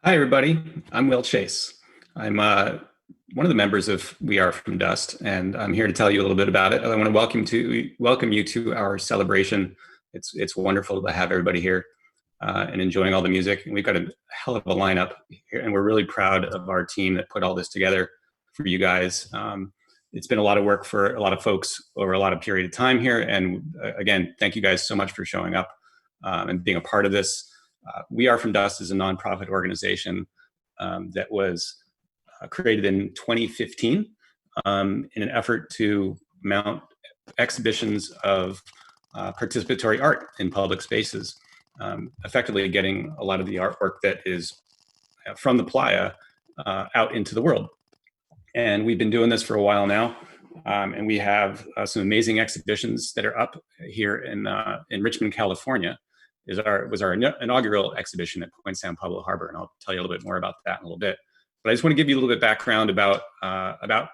Hi, everybody. I'm Will Chase. I'm one of the members of We Are From Dust, and I'm here to tell you a little bit about it. I want to welcome you to our celebration. It's wonderful to have everybody here and enjoying all the music. And we've got a hell of a lineup here, and we're really proud of our team that put all this together for you guys. It's been a lot of work for a lot of folks over a lot of period of time here, and again, thank you guys so much for showing up and being a part of this. We Are From Dust is a nonprofit organization that was created in 2015 in an effort to mount exhibitions of participatory art in public spaces, effectively getting a lot of the artwork that is from the playa out into the world. And we've been doing this for a while now. And we have some amazing exhibitions that are up here in Richmond, California. Was our inaugural exhibition at Point San Pablo Harbor, and I'll tell you a little bit more about that in a little bit. But I just want to give you a little bit of background about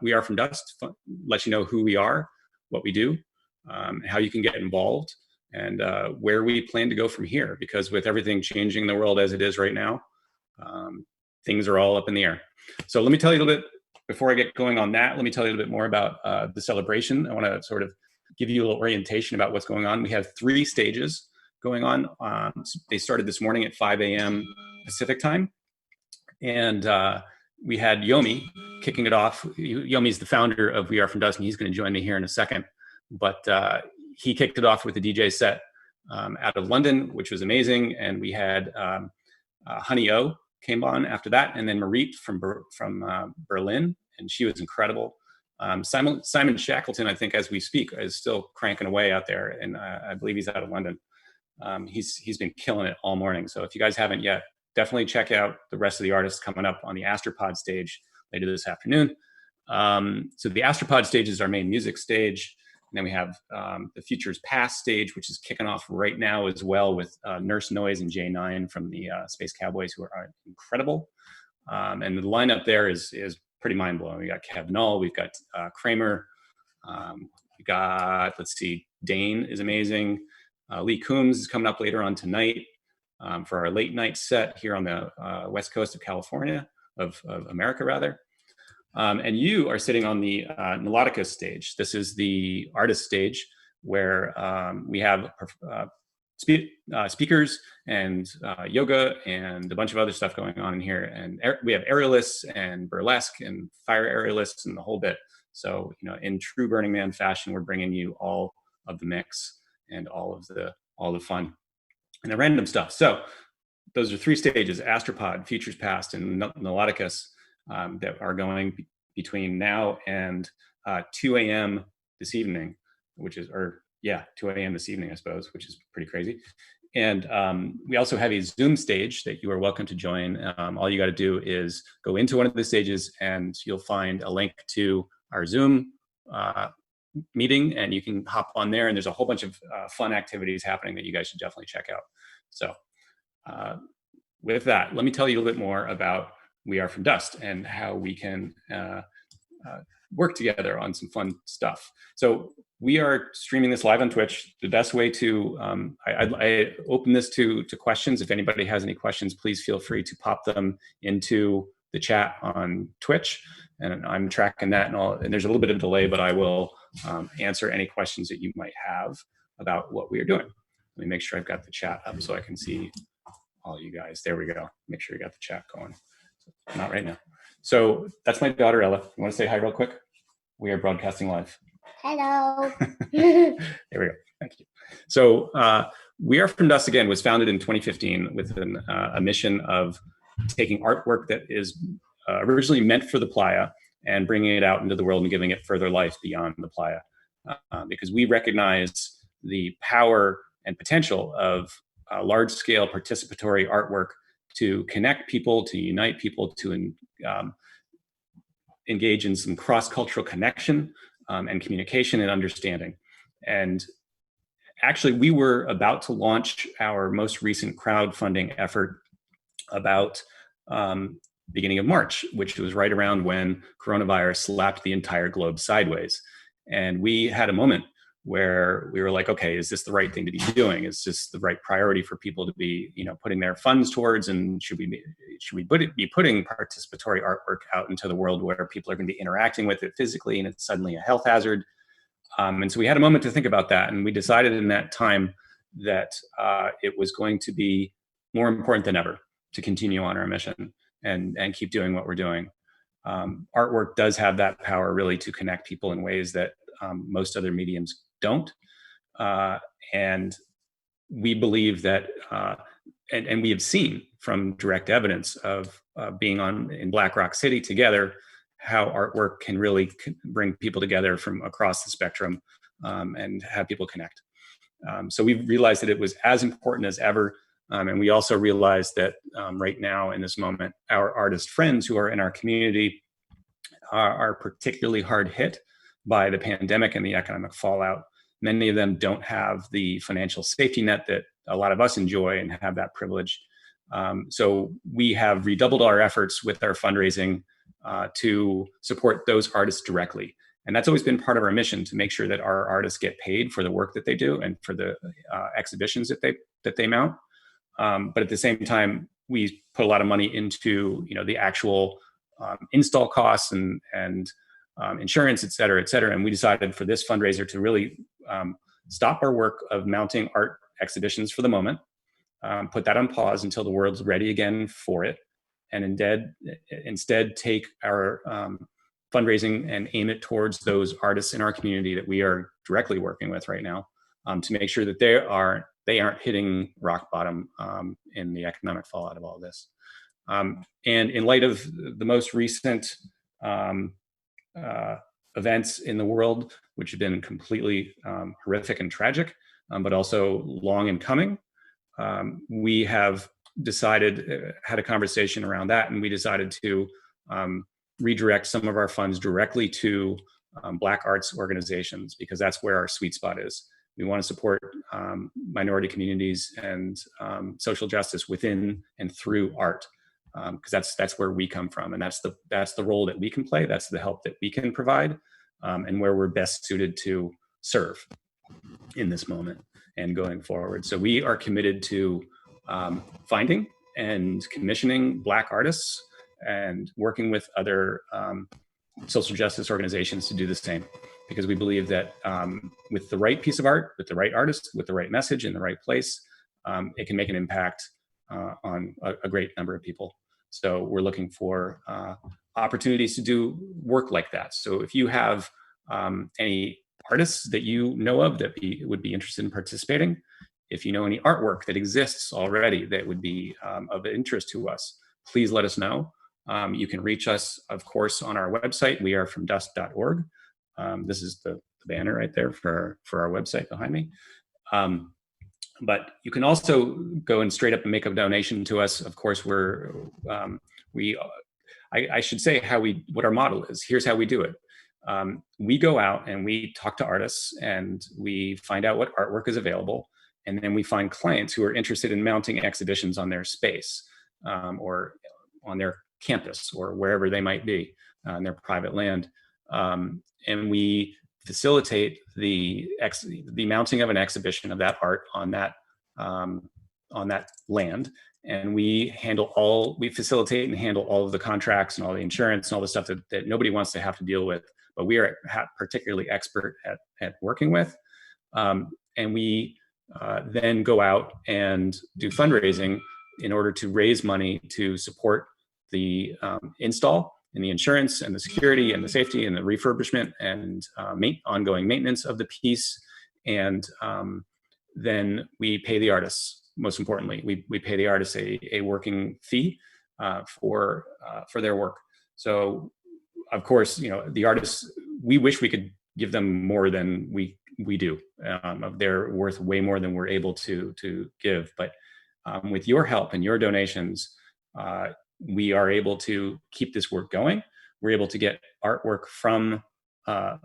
We Are From Dust, let you know who we are, what we do, how you can get involved, and where we plan to go from here. Because with everything changing the world as it is right now, things are all up in the air. So let me tell you a little bit, before I get going on that, let me tell you a little bit more about the celebration. I want to sort of give you a little orientation about what's going on. We have 3 stages going on. They started this morning at 5 a.m. Pacific time. And we had Yomi kicking it off. Yomi's the founder of We Are From Dust, and he's going to join me here in a second. But he kicked it off with a DJ set out of London, which was amazing. And we had Honey O came on after that, and then Marit from Berlin, and she was incredible. Simon Shackleton, I think, as we speak, is still cranking away out there, and I believe he's out of London. He's been killing it all morning. So if you guys haven't yet, definitely check out the rest of the artists coming up on the Astropod stage later this afternoon. So the Astropod stage is our main music stage. And then we have the Futures Past stage, which is kicking off right now as well with Nurse Noise and J9 from the Space Cowboys, who are incredible. And the lineup there is pretty mind-blowing. We got Kev Null, we've got Kramer, we got, let's see, Dane is amazing. Lee Coombs is coming up later on tonight for our late night set here on the west coast of California, of America rather. And you are sitting on the Melodica stage. This is the artist stage where we have speakers and yoga and a bunch of other stuff going on in here. And we have aerialists and burlesque and fire aerialists and the whole bit. So, in true Burning Man fashion, we're bringing you all of the mix and all of the fun and the random stuff. So those are 3 stages: Astropod, Futures Past, and Melodicus, that are going between now and 2 a.m. this evening, 2 a.m. this evening, I suppose, which is pretty crazy. And we also have a Zoom stage that you are welcome to join. All you got to do is go into one of the stages and you'll find a link to our Zoom meeting, and you can hop on there, and there's a whole bunch of fun activities happening that you guys should definitely check out. So with that, let me tell you a little bit more about We Are From Dust and how we can work together on some fun stuff. So we are streaming this live on Twitch. The best way to, I open this to questions. If anybody has any questions, please feel free to pop them into the chat on Twitch, and I'm tracking that and there's a little bit of a delay, but I will answer any questions that you might have about what we are doing. Let me make sure I've got the chat up so I can see all you guys. There we go. Make sure you got the chat going. Not right now. So that's my daughter, Ella. You want to say hi real quick? We are broadcasting live. Hello. There we go. Thank you. So We Are From Dust, again, was founded in 2015 with a mission of taking artwork that is originally meant for the playa and bringing it out into the world and giving it further life beyond the playa. Because we recognize the power and potential of large-scale participatory artwork to connect people, to unite people, to engage in some cross-cultural connection and communication and understanding. And actually, we were about to launch our most recent crowdfunding effort about beginning of March, which was right around when coronavirus slapped the entire globe sideways. And we had a moment where we were like, okay, is this the right thing to be doing? Is this the right priority for people to be, putting their funds towards? And should we be putting participatory artwork out into the world where people are going to be interacting with it physically, and it's suddenly a health hazard? And so we had a moment to think about that, and we decided in that time that it was going to be more important than ever to continue on our mission and keep doing what we're doing. Artwork does have that power really to connect people in ways that most other mediums don't. And we believe that, and we have seen from direct evidence of being in Black Rock City together, how artwork can really bring people together from across the spectrum and have people connect. So we realized that it was as important as ever. And we also realized that right now in this moment, our artist friends who are in our community are particularly hard hit by the pandemic and the economic fallout. Many of them don't have the financial safety net that a lot of us enjoy and have that privilege. So we have redoubled our efforts with our fundraising to support those artists directly. And that's always been part of our mission, to make sure that our artists get paid for the work that they do and for the exhibitions that they mount. But at the same time, we put a lot of money into the actual install costs and insurance, et cetera, et cetera. And we decided for this fundraiser to really stop our work of mounting art exhibitions for the moment, put that on pause until the world's ready again for it, and instead take our fundraising and aim it towards those artists in our community that we are directly working with right now, to make sure that they aren't hitting rock bottom in the economic fallout of all of this. And in light of the most recent events in the world, which have been completely horrific and tragic, but also long in coming, we have had a conversation around that, and we decided to redirect some of our funds directly to Black arts organizations, because that's where our sweet spot is. We want to support minority communities and social justice within and through art, because that's where we come from, and that's the role that we can play. That's the help that we can provide, and where we're best suited to serve in this moment and going forward. So we are committed to finding and commissioning Black artists and working with other social justice organizations to do the same, because we believe that with the right piece of art, with the right artist, with the right message in the right place, it can make an impact on a great number of people. So we're looking for opportunities to do work like that. So if you have any artists that you know of that would be interested in participating, if you know any artwork that exists already that would be of interest to us, please let us know. You can reach us, of course, on our website, wearefromdust.org. This is the banner right there for our website behind me. But you can also go and straight up and make a donation to us. Of course, I should say what our model is. Here's how we do it. We go out and we talk to artists, and we find out what artwork is available. And then we find clients who are interested in mounting exhibitions on their space, or on their campus, or wherever they might be on their private land. And we facilitate the mounting of an exhibition of that art on that land. And we facilitate and handle all of the contracts and all the insurance and all the stuff that nobody wants to have to deal with, but we are particularly expert at working with. And we then go out and do fundraising in order to raise money to support the install and the insurance and the security and the safety and the refurbishment and ongoing maintenance of the piece. And then we pay the artists. Most importantly, we pay the artists a working fee for their work. So, of course, the artists, we wish we could give them more than we do. They're worth way more than we're able to give. But with your help and your donations, we are able to keep this work going. We're able to get artwork from out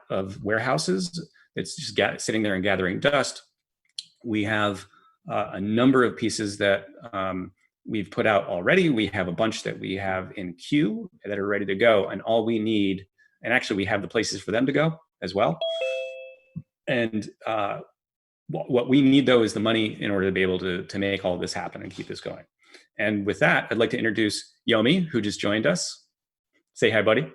of warehouses. It's just sitting there and gathering dust. We have a number of pieces that we've put out already. We have a bunch that we have in queue that are ready to go. And all we need, and actually we have the places for them to go as well. And what we need, though, is the money in order to be able to make all this happen and keep this going. And with that, I'd like to introduce Yomi, who just joined us. Say hi, buddy.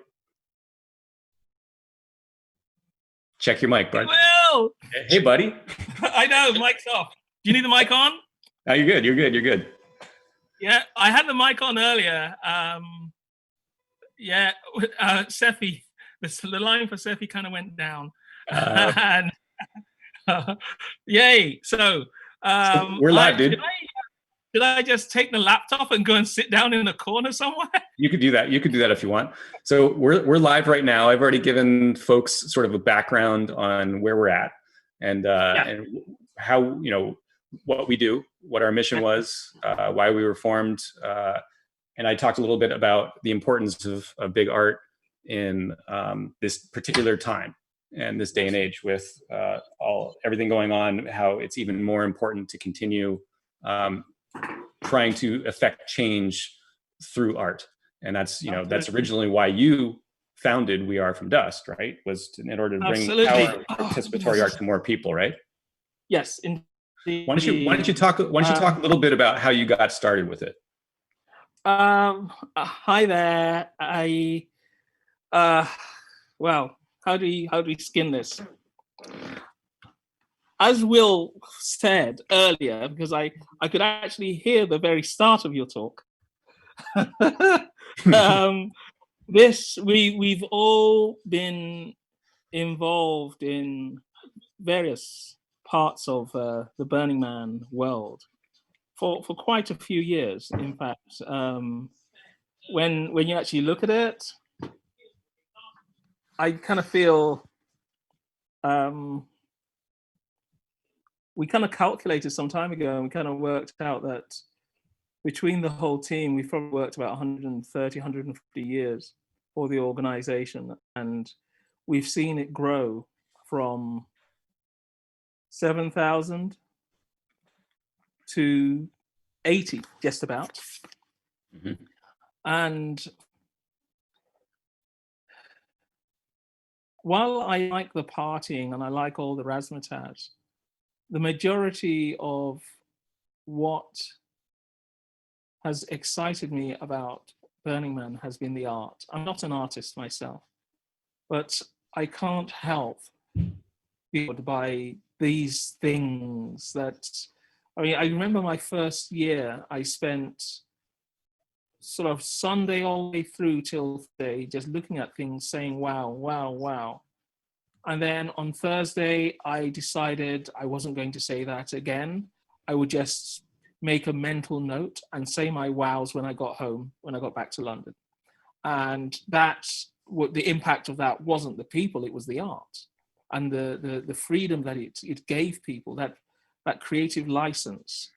Check your mic, bud. Well, hey, buddy. I know, mic's off. Do you need the mic on? Oh, you're good. You're good. You're good. Yeah, I had the mic on earlier. Sefi, the line for Sefi kind of went down. And, yay. So we're live, dude. Should I just take the laptop and go and sit down in a corner somewhere? You could do that. You could do that if you want. So we're live right now. I've already given folks sort of a background on where we're at and how, what we do, what our mission was, why we were formed. And I talked a little bit about the importance of big art in this particular time and this day and age with everything going on, how it's even more important to continue trying to affect change through art. And that's, that's originally why you founded We Are From Dust, right? Was in order to bring power of participatory art to more people, right? Yes, indeed. Why don't you talk a little bit about how you got started with it? Hi there. Well, how do we skin this? As Will said earlier, because I could actually hear the very start of your talk. We've all been involved in various parts of the Burning Man world for quite a few years. In fact, when you actually look at it, I kind of feel we kind of calculated some time ago, and we kind of worked out that between the whole team, we've probably worked about 130, 150 years for the organization. And we've seen it grow from 7,000 to 80, just about. Mm-hmm. And while I like the partying and I like all the razzmatazz, the majority of what has excited me about Burning Man has been the art. I'm not an artist myself, but I can't help being moved by these things that, I remember my first year, I spent sort of Sunday all the way through till Thursday just looking at things saying, wow, wow, wow. And then on Thursday, I decided I wasn't going to say that again. I would just make a mental note and say my wows when I got home, when I got back to London. And that's what the impact of that wasn't the people, it was the art and the freedom that it gave people, that creative license.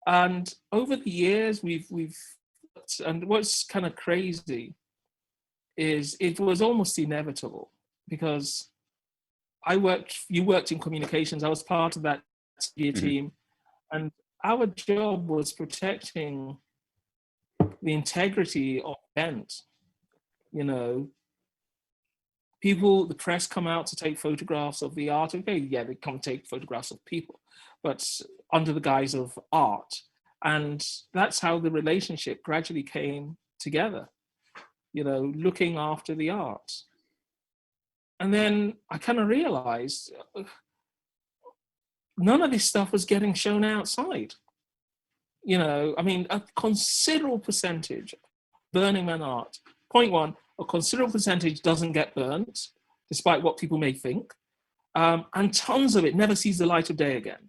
And over the years, we've and what's kind of crazy is it was almost inevitable, because you worked in communications, I was part of that team, and our job was protecting the integrity of events. People, the press come out to take photographs of the art. Okay, yeah, they come take photographs of people, but under the guise of art. And that's how the relationship gradually came together, looking after the art. And then I kind of realized none of this stuff was getting shown outside. A considerable percentage, Burning Man art, point one, a considerable percentage doesn't get burnt, despite what people may think. And tons of it never sees the light of day again.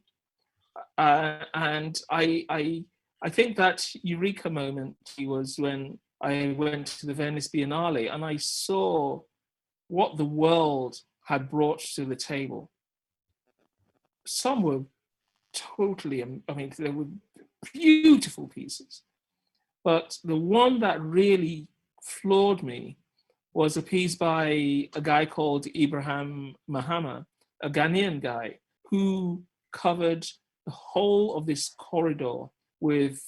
And I think that eureka moment was when I went to the Venice Biennale and I saw what the world had brought to the table. Some were totally, they were beautiful pieces. But the one that really floored me was a piece by a guy called Ibrahim Mahama, a Ghanaian guy, who covered the whole of this corridor with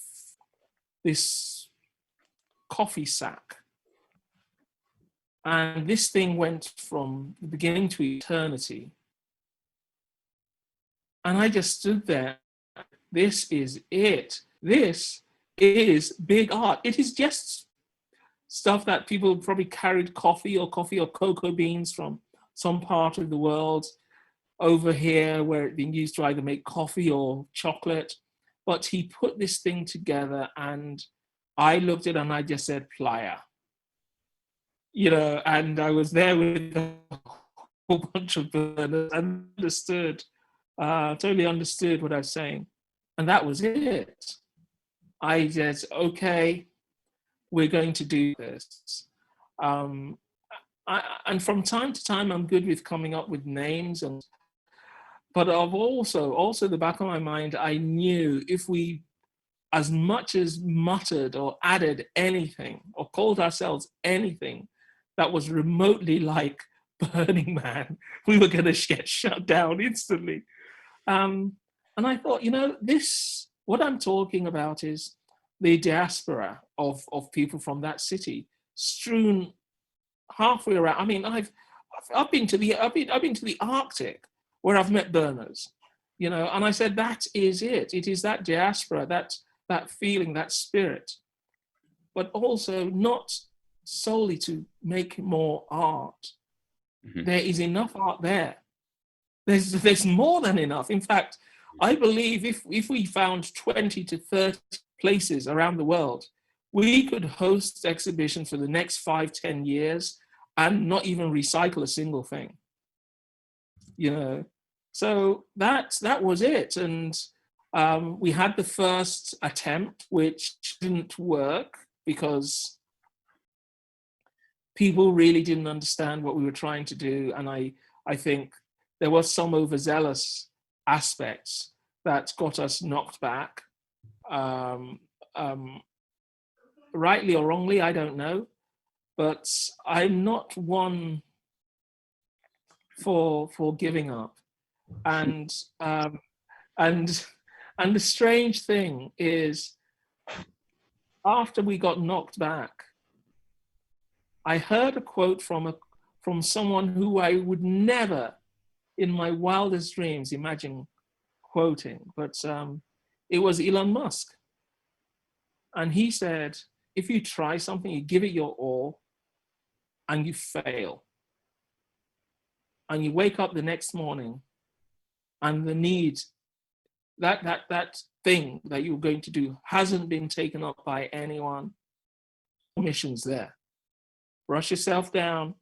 this coffee sack. And this thing went from the beginning to eternity. And I just stood there. This is it. This is big art. It is just stuff that people probably carried coffee or cocoa beans from some part of the world over here where it's being used to either make coffee or chocolate. But he put this thing together, and I looked at it and I just said, playa. And I was there with a whole bunch of burners and understood, totally understood what I was saying. And that was it. I said, okay, we're going to do this. And from time to time, I'm good with coming up with names, but I've also the back of my mind, I knew if we as much as muttered or added anything or called ourselves anything that was remotely like Burning Man, we were going to get shut down instantly. And I thought, what I'm talking about is the diaspora of people from that city strewn halfway around. I mean, I've been to the Arctic where I've met burners, and I said that is it. It is that diaspora, that feeling, that spirit, but also not solely to make more art. Mm-hmm. There is enough art there. There's more than enough. In fact, I believe if we found 20 to 30 places around the world, we could host exhibitions for the next 5-10 years and not even recycle a single thing. So that was it. And we had the first attempt, which didn't work because people really didn't understand what we were trying to do. And I think there was some overzealous aspects that got us knocked back. Rightly or wrongly, I don't know. But I'm not one for giving up. And the strange thing is, after we got knocked back, I heard a quote from someone who I would never, in my wildest dreams, imagine quoting, but it was Elon Musk. And he said, if you try something, you give it your all, and you fail, and you wake up the next morning, and the need, that thing that you're going to do hasn't been taken up by anyone, mission's there. Brush yourself down,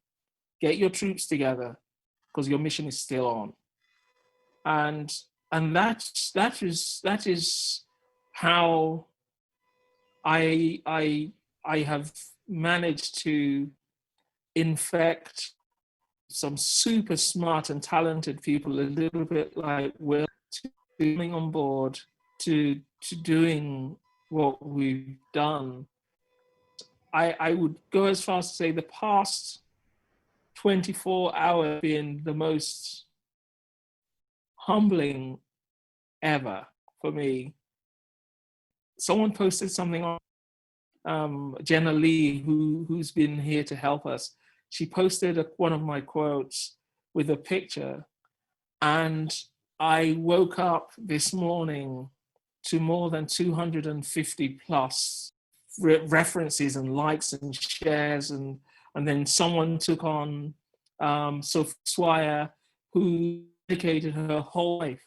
get your troops together, because your mission is still on. And that is how I have managed to infect some super smart and talented people, a little bit like Will, to coming on board, to doing what we've done. I would go as far as to say the past 24 hours being the most humbling ever for me. Someone posted something on Jenna Lee, who's been here to help us. She posted one of my quotes with a picture, and I woke up this morning to more than 250 plus references and likes and shares, and then someone took on Sophie Swire, who dedicated her whole life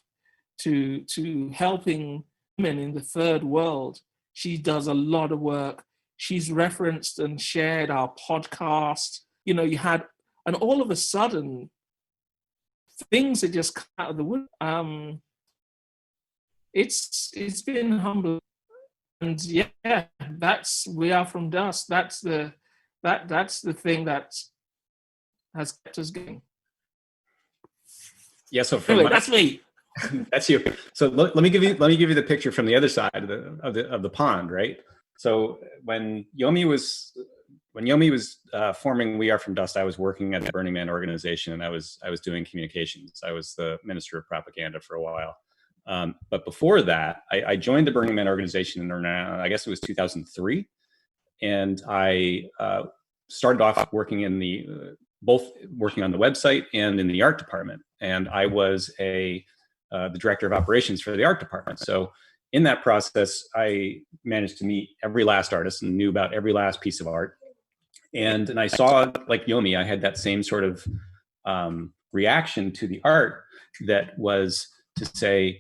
to helping women in the third world. She does a lot of work. She's referenced and shared our podcast. You had, and all of a sudden, things are just come out of the wood. It's been humbling, and yeah, we are from dust. That's the thing that has kept us going. Yeah. So anyway, that's me. That's you. So let me give you the picture from the other side of the pond, right? So when Yomi was forming We Are From Dust, I was working at the Burning Man organization, and I was doing communications. I was the minister of propaganda for a while. But before that, I joined the Burning Man organization in around, I guess it was 2003, and I started off working both working on the website and in the art department. And I was a the director of operations for the art department. So in that process, I managed to meet every last artist and knew about every last piece of art. And I saw, like Yomi, I had that same sort of reaction to the art that was to say,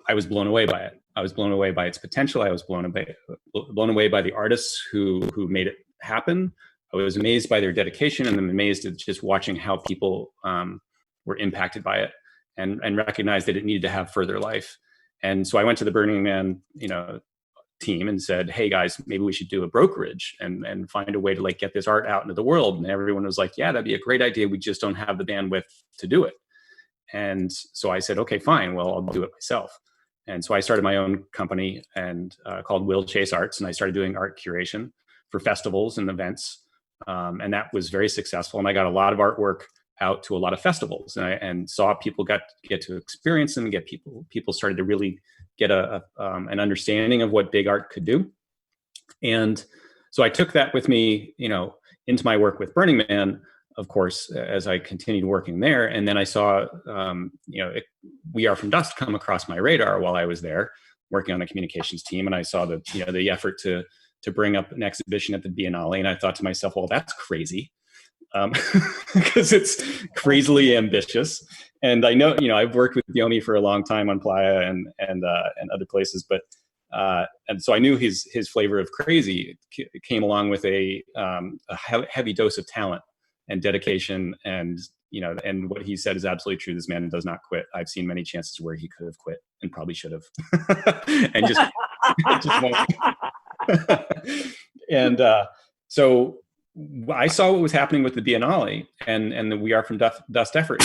I was blown away by it. I was blown away by its potential. I was blown away by the artists who made it happen. I was amazed by their dedication, and I'm amazed at just watching how people were impacted by it, and recognized that it needed to have further life. And so I went to the Burning Man, team and said, hey guys, maybe we should do a brokerage and find a way to like get this art out into the world. And everyone was like, yeah, that'd be a great idea. We just don't have the bandwidth to do it. And so I said, okay, fine. Well, I'll do it myself. And so I started my own company and called Will Chase Arts. And I started doing art curation for festivals and events. And that was very successful. And I got a lot of artwork out to a lot of festivals, and saw people get to experience them, get people started to really get an understanding of what big art could do. And so I took that with me, into my work with Burning Man, of course, as I continued working there. And then I saw, We Are From Dust come across my radar while I was there working on the communications team. And I saw the effort to bring up an exhibition at the Biennale. And I thought to myself, well, that's crazy. Because it's crazily ambitious. And I know, I've worked with Yomi for a long time on Playa and other places, but and so I knew his flavor of crazy came along with a heavy dose of talent and dedication, and and what he said is absolutely true. This man does not quit. I've seen many chances where he could have quit and probably should have, and just won't. And so I saw what was happening with the Biennale and the We Are From Dust effort.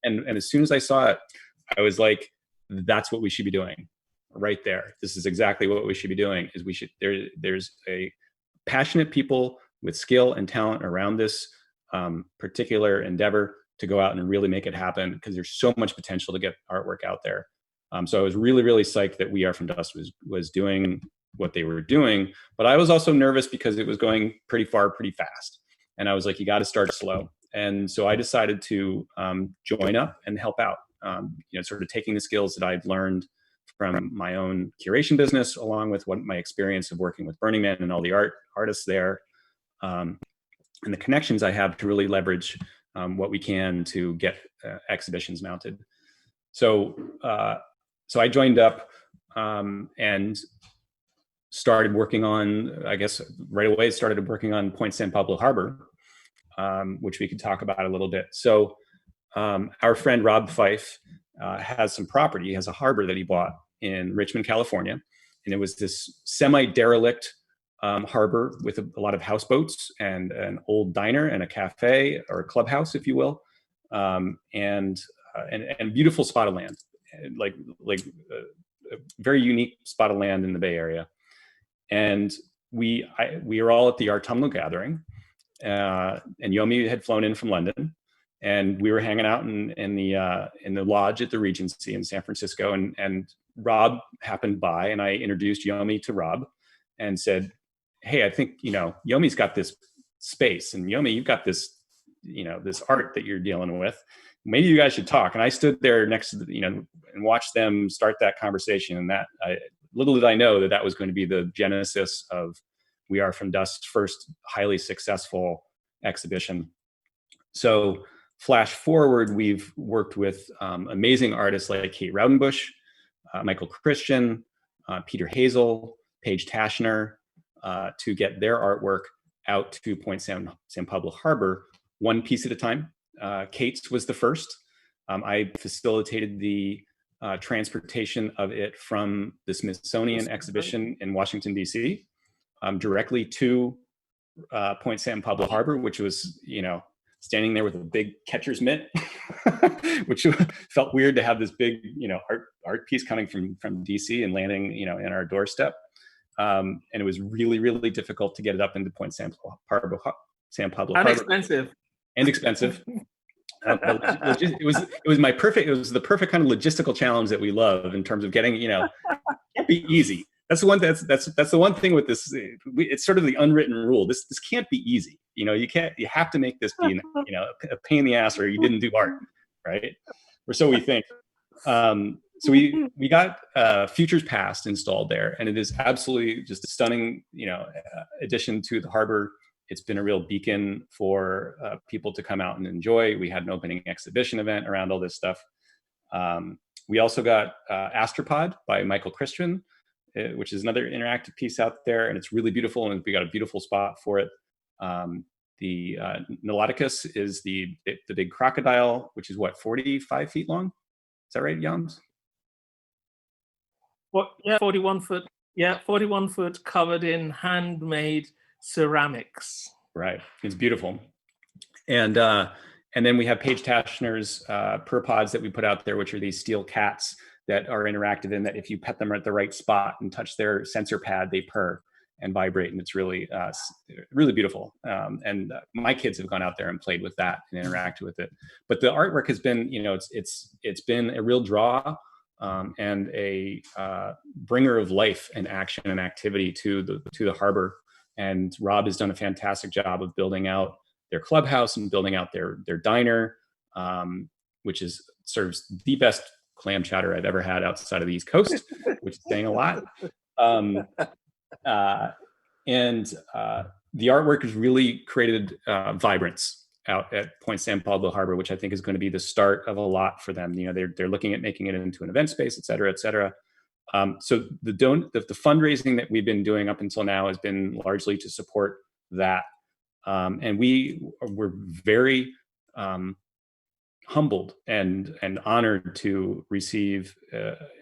And as soon as I saw it, I was like, that's what we should be doing right there. This is exactly what we should be doing. There's a passionate people with skill and talent around this particular endeavor to go out and really make it happen, because there's so much potential to get artwork out there. So I was really, really psyched that We Are From Dust was doing what they were doing, but I was also nervous because it was going pretty far, pretty fast. And I was like, you got to start slow. And so I decided to join up and help out, sort of taking the skills that I've learned from my own curation business, along with my experience of working with Burning Man and all the artists there, and the connections I have to really leverage what we can to get exhibitions mounted. So I joined up and started working on, I guess right away, started working on Point San Pablo Harbor, which we could talk about a little bit. So our friend Rob Fife has some property. He has a harbor that he bought in Richmond, California. And it was this semi-derelict harbor with a lot of houseboats and an old diner and a cafe, or a clubhouse, if you will, and beautiful spot of land, like a very unique spot of land in the Bay Area. And we were all at the Autumnal gathering, and Yomi had flown in from London, and we were hanging out in the lodge at the Regency in San Francisco. And Rob happened by, and I introduced Yomi to Rob, and said, "Hey, I think Yomi's got this space, and Yomi, you've got this this art that you're dealing with. Maybe you guys should talk." And I stood there next to and watched them start that conversation, and little did I know that was going to be the genesis of We Are From Dust's first highly successful exhibition. So flash forward, we've worked with amazing artists like Kate Raudenbush, Michael Christian, Peter Hazel, Paige Tashner, to get their artwork out to Point San Pablo Harbor, one piece at a time. Kate's was the first. I facilitated the transportation of it from the Smithsonian exhibition in Washington, D.C., directly to Point San Pablo Harbor, which was, standing there with a big catcher's mitt, which felt weird to have this big, art piece coming from DC and landing, in our doorstep. And it was really, really difficult to get it up into Point San Pablo Harbor. And expensive. It was the perfect kind of logistical challenge that we love in terms of getting, it can't be easy. That's the one that's the one thing with this. It's sort of the unwritten rule. This can't be easy. You have to make this be a pain in the ass, or you didn't do art, right? Or so we think. So we got Futures Past installed there, and it is absolutely just a stunning, addition to the harbor. It's been a real beacon for people to come out and enjoy. We had an opening exhibition event around all this stuff. We also got Astropod by Michael Christian, which is another interactive piece out there, and it's really beautiful, and we got a beautiful spot for it. The Niloticus is the big crocodile, which is what, 45 feet long? Is that right, Jans? What? Yeah, 41 foot. Yeah, 41 foot, covered in handmade ceramics. Right, it's beautiful. And then we have Paige Tashner's purr pods that we put out there, which are these steel cats that are interactive in that if you pet them at the right spot and touch their sensor pad, they purr and vibrate, and it's really really beautiful. And my kids have gone out there and played with that and interacted with it. But the artwork has been, it's been a real draw and a bringer of life and action and activity to the harbor. And Rob has done a fantastic job of building out their clubhouse and building out their diner, which serves the best clam chowder I've ever had outside of the East Coast, which is saying a lot. And the artwork has really created vibrance out at Point San Pablo Harbor, which I think is going to be the start of a lot for them. They're looking at making it into an event space, et cetera, et cetera. So the fundraising that we've been doing up until now has been largely to support that. And we were very humbled and honored to receive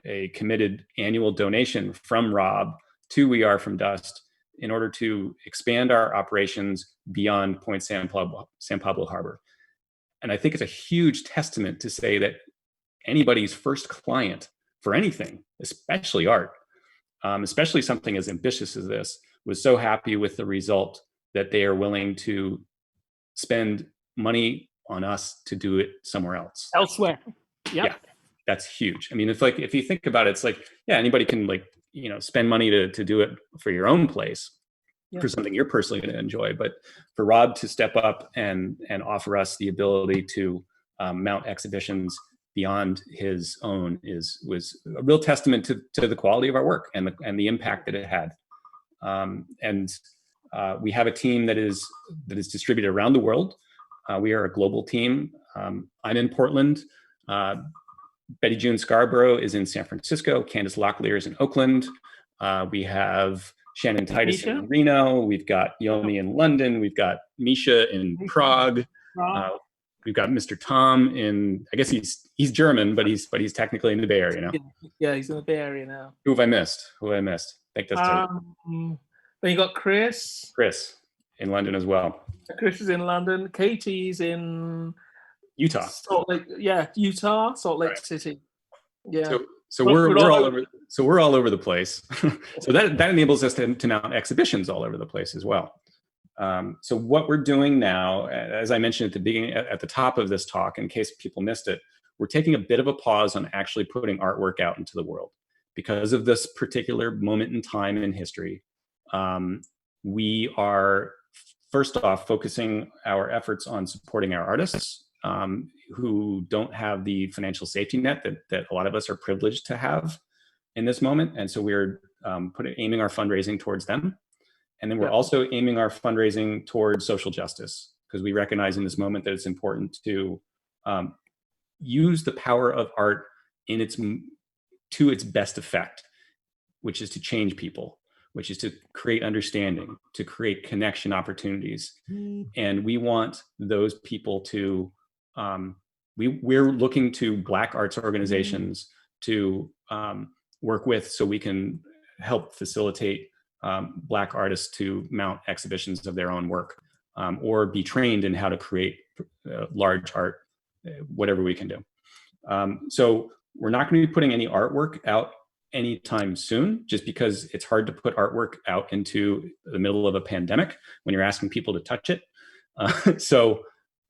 a committed annual donation from Rob to We Are From Dust in order to expand our operations beyond Point San Pablo Harbor. And I think it's a huge testament to say that anybody's first client for anything, especially art, especially something as ambitious as this, was so happy with the result that they are willing to spend money on us to do it somewhere else. Elsewhere. Yep. Yeah, that's huge. I mean, if you think about it, it's like, yeah, anybody can spend money to do it for your own place, for something you're personally going to enjoy. But for Rob to step up and offer us the ability to mount exhibitions beyond his own was a real testament to the quality of our work and the impact that it had. We have a team that is distributed around the world. We are a global team. I'm in Portland. Betty June Scarborough is in San Francisco. Candace Locklear is in Oakland. We have Shannon Titus in Reno. We've got Yomi in London. We've got Misha in Prague. We've got Mr. Tom in, I guess he's German, but he's technically in the Bay Area now. Yeah, he's in the Bay Area now. Who have I missed? I think that's then you got Chris. Chris in London as well. Chris is in London. Katie's in Utah. Salt Lake City. Yeah. So we're all over. So we're all over the place. So that enables us to mount exhibitions all over the place as well. So what we're doing now, as I mentioned at the beginning, at the top of this talk, in case people missed it, we're taking a bit of a pause on actually putting artwork out into the world because of this particular moment in time in history. We are first off focusing our efforts on supporting our artists who don't have the financial safety net that a lot of us are privileged to have in this moment. And so we're aiming our fundraising towards them. And then we're also aiming our fundraising towards social justice, because we recognize in this moment that it's important to use the power of art to its best effect, which is to change people, which is to create understanding, to create connection opportunities. And we want those people to, we're looking to Black arts organizations to work with so we can help facilitate Black artists to mount exhibitions of their own work, or be trained in how to create large art, whatever we can do. So we're not going to be putting any artwork out anytime soon, just because it's hard to put artwork out into the middle of a pandemic when you're asking people to touch it. So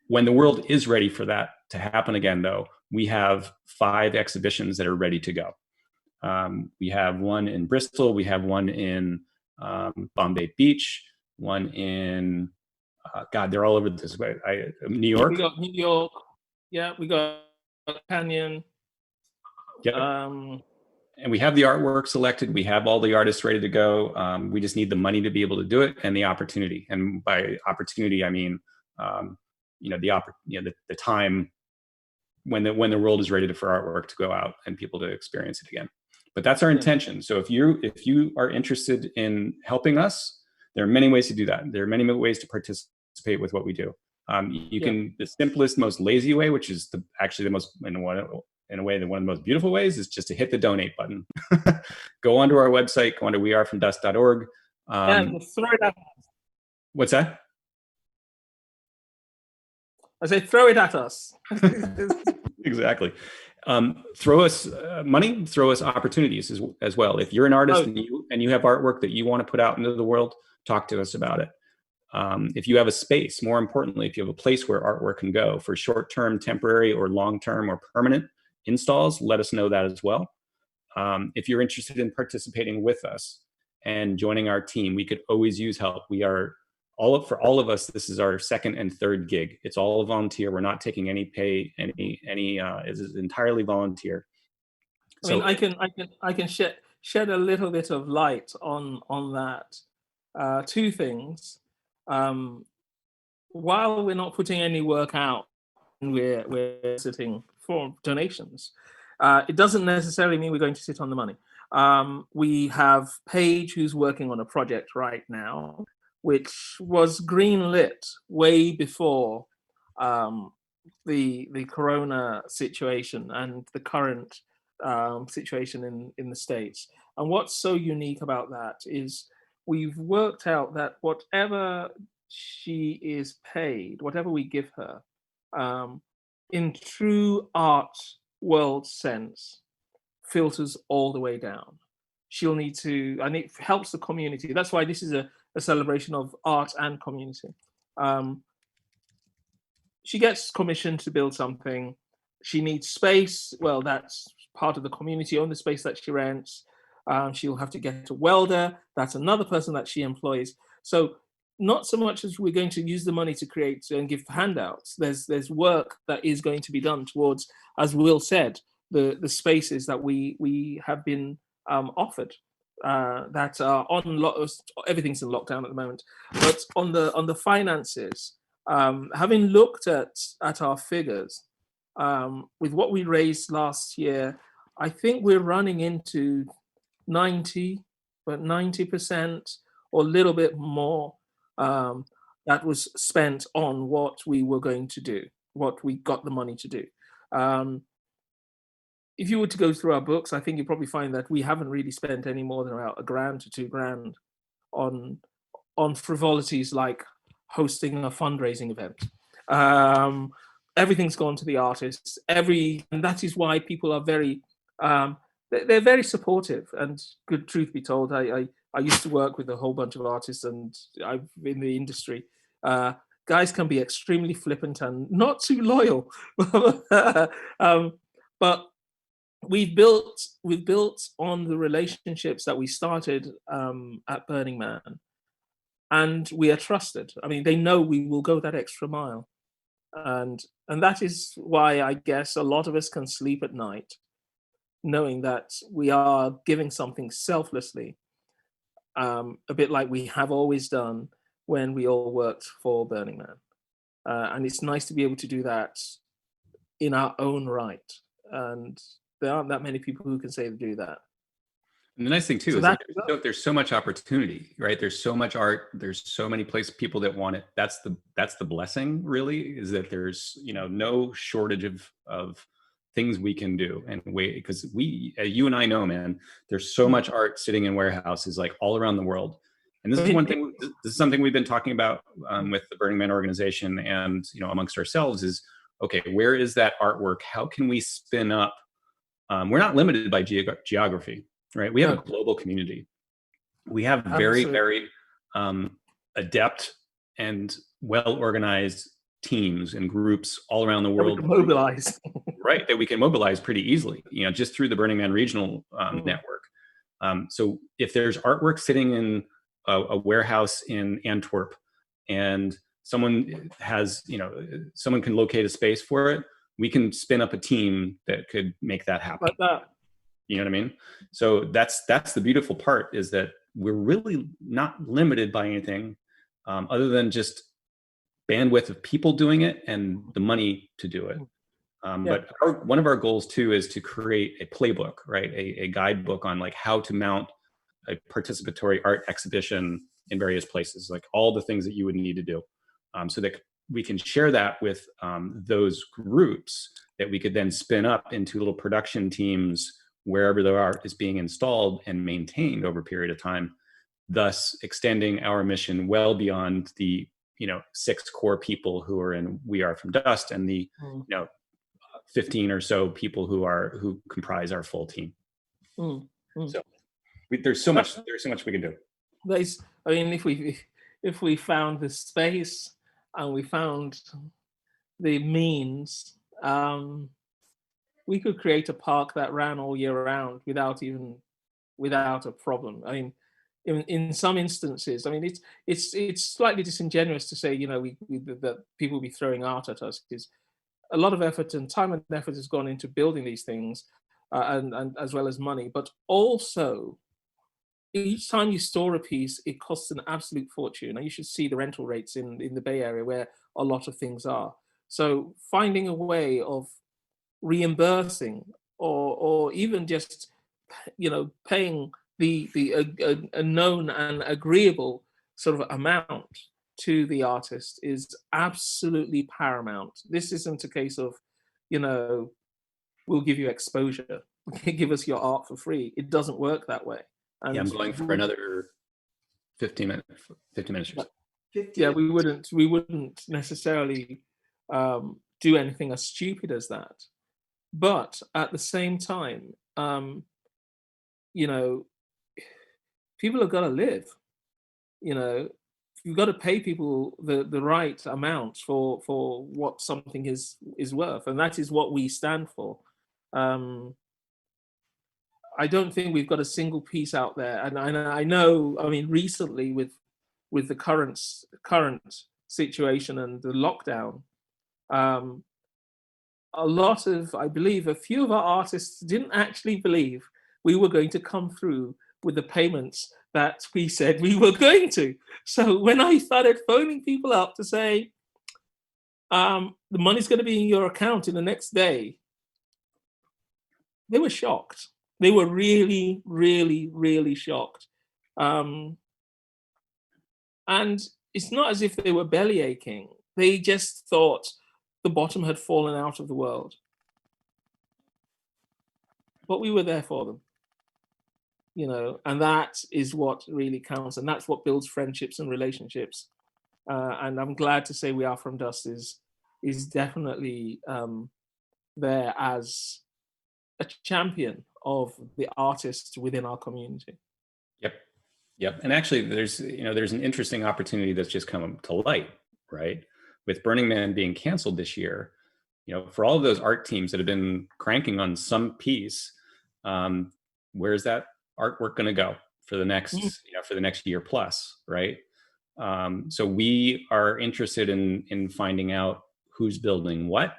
when the world is ready for that to happen again, though, we have 5 exhibitions that are ready to go. We have one in Bristol, we have one in Bombay Beach, one in, God, they're all over this way. New York. We got New York. Yeah, we got Canyon. Yep. And we have the artwork selected. We have all the artists ready to go. We just need the money to be able to do it and the opportunity. And by opportunity, I mean, the time when the world is ready for artwork to go out and people to experience it again. But that's our intention. So if you are interested in helping us, there are many ways to do that. There are many ways to participate with what we do. You can, the simplest, most lazy way, which is actually the most, in a way, one of the most beautiful ways, is just to hit the donate button. Go onto our website, go onto wearefromdust.org. Throw it at us. What's that? I say throw it at us. Exactly. Throw us money, throw us opportunities as well. If you're an artist and you have artwork that you want to put out into the world, talk to us about it. If you have a space, more importantly, if you have a place where artwork can go for short-term, temporary, or long-term or permanent installs, let us know that as well. If you're interested in participating with us and joining our team, we could always use help. We are for all of us, this is our second and third gig. It's all volunteer. We're not taking any pay, it is entirely volunteer. I mean, I can shed a little bit of light on that. Two things. While we're not putting any work out, we're sitting for donations. It doesn't necessarily mean we're going to sit on the money. We have Paige, who's working on a project right now, which was greenlit way before the corona situation and the current situation in the States. And what's so unique about that is we've worked out that whatever she is paid, whatever we give her, in true art world sense, filters all the way down. She'll need to, and it helps the community. That's why this is a celebration of art and community. She gets commissioned to build something. She needs space. Well, that's part of the community on the space that she rents. She'll have to get a welder. That's another person that she employs. So not so much as we're going to use the money to create and give handouts. There's work that is going to be done towards, as Will said, the spaces that we have been offered that are on everything's in lockdown at the moment. But on the finances, having looked at our figures, with what we raised last year, I think we're running into 90% or a little bit more that was spent on what we were going to do, what we got the money to do. If you were to go through our books, I think you'll probably find that we haven't really spent any more than about $1,000 to $2,000 on frivolities like hosting a fundraising event. Everything's gone to the artists. And that is why people are very, they're very supportive. And good truth be told, I used to work with a whole bunch of artists, and I've in the industry. Guys can be extremely flippant and not too loyal, but we've built on the relationships that we started at Burning Man, and we are trusted. I mean, they know we will go that extra mile, and that is why I guess a lot of us can sleep at night, knowing that we are giving something selflessly, a bit like we have always done when we all worked for Burning Man. And it's nice to be able to do that in our own right. And there aren't that many people who can say they do that. And the nice thing too is that there's so much opportunity, right? There's so much art. There's so many people that want it. That's the blessing, really, is that there's no shortage of things we can do. And because you and I know, man, there's so much art sitting in warehouses like all around the world. And this is one thing. This is something we've been talking about with the Burning Man organization, and amongst ourselves is, okay, where is that artwork? How can we spin up? We're not limited by geography, right? We have a global community. We have very, very adept and well-organized teams and groups all around the world. Mobilize. Right, that we can mobilize pretty easily, just through the Burning Man regional network. So if there's artwork sitting in a warehouse in Antwerp, and someone can locate a space for it, we can spin up a team that could make that happen. Like that. You know what I mean? So that's the beautiful part, is that we're really not limited by anything other than just bandwidth of people doing it and the money to do it. But one of our goals too is to create a playbook, right? A guidebook on like how to mount a participatory art exhibition in various places, like all the things that you would need to do, so that we can share that with those groups that we could then spin up into little production teams wherever the art is being installed and maintained over a period of time, thus extending our mission well beyond the 6 core people who are in We Are From Dust and the 15 or so people who comprise our full team. So there's so much we can do. I mean, if we found the space and we found the means, we could create a park that ran all year round without a problem. I mean, in some instances, I mean, it's slightly disingenuous to say, that people will be throwing art at us, because a lot of effort and time and effort has gone into building these things, and as well as money. But also, each time you store a piece, it costs an absolute fortune. And you should see the rental rates in the Bay Area, where a lot of things are. So finding a way of reimbursing, or even just paying a known and agreeable sort of amount to the artist is absolutely paramount. This isn't a case of, we'll give you exposure, give us your art for free. It doesn't work that way. And I'm going for another 15 minutes. Yeah, we wouldn't necessarily do anything as stupid as that. But at the same time, people have got to live. You've got to pay people the right amount for what something is worth, and that is what we stand for. I don't think we've got a single piece out there, and I know. I mean, recently with the current situation and the lockdown, a few of our artists didn't actually believe we were going to come through with the payments that we said we were going to. So when I started phoning people up to say, the money's going to be in your account in the next day, they were shocked. They were really, really, really shocked. And it's not as if they were belly aching. They just thought the bottom had fallen out of the world. But we were there for them. And that is what really counts, and that's what builds friendships and relationships. And I'm glad to say We Are From Dust is definitely there as a champion of the artists within our community. Yep. And actually, there's an interesting opportunity that's just come to light, right? With Burning Man being canceled this year, for all of those art teams that have been cranking on some piece, where's that artwork going to go for the next year plus, right? So we are interested in finding out who's building what,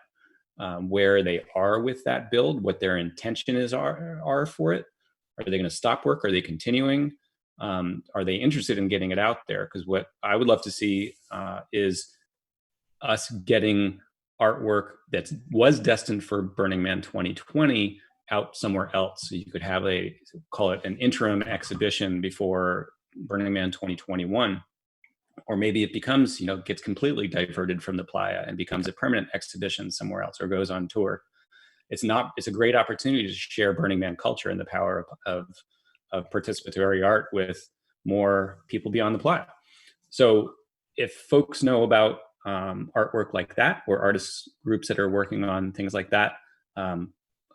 where they are with that build, what their intention are for it. Are they going to stop work? Are they continuing? Are they interested in getting it out there? Because what I would love to see is us getting artwork that was destined for Burning Man 2020 out somewhere else. So you could have call it an interim exhibition before Burning Man 2021. Or maybe it becomes, gets completely diverted from the playa and becomes a permanent exhibition somewhere else or goes on tour. It's a great opportunity to share Burning Man culture and the power of participatory art with more people beyond the playa. So if folks know about artwork like that, or artists groups that are working on things like that,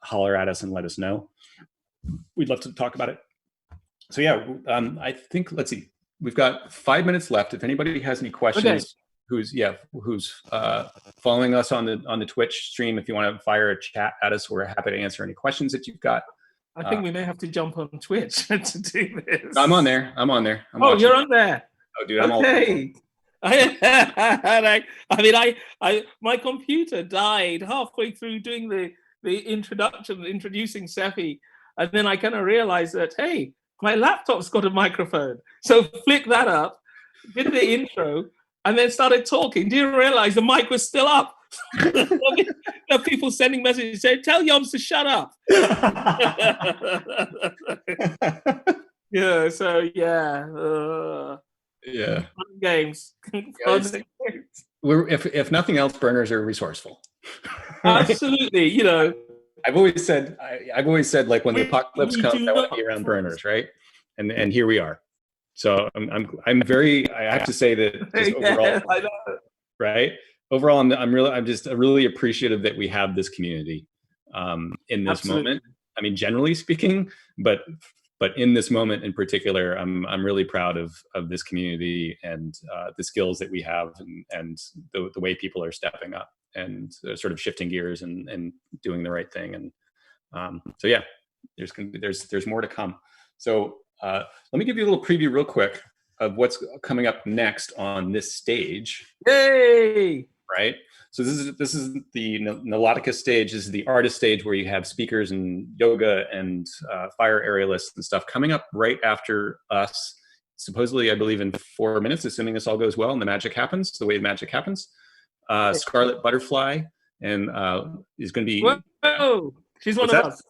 holler at us and let us know. We'd love to talk about it. So yeah, I think, let's see, we've got 5 minutes left. If anybody has any questions, who's following us on the Twitch stream, if you want to fire a chat at us, we're happy to answer any questions that you've got. I think we may have to jump on Twitch to do this. I'm on there. You're on there. Oh, dude, I'm okay. My computer died halfway through doing the introducing Sephi, and then I kind of realized that, hey, my laptop's got a microphone, so flick that up, did the intro, and then started talking. Didn't realize the mic was still up. There are people sending messages saying, "Tell Yoms to shut up." Yeah. So yeah. Yeah. Fun games. If nothing else, burners are resourceful. Absolutely. You know, I've always said like when the apocalypse comes, I want to be around burners, right? And here we are. So I'm very, I have to say that just overall, I know. right? Overall, I'm just really appreciative that we have this community in this Absolutely. moment. I mean, generally speaking, but in this moment in particular, I'm really proud of this community and the skills that we have and the way people are stepping up and sort of shifting gears and doing the right thing. And so yeah, there's more to come. So let me give you a little preview real quick of what's coming up next on this stage. Yay! Right. So this is the Nautica stage. This is the artist stage where you have speakers and yoga and fire aerialists and stuff coming up right after us. Supposedly, I believe in 4 minutes, assuming this all goes well and the magic happens the way the magic happens. Scarlet Butterfly and is going to be. Whoa! She's one of us.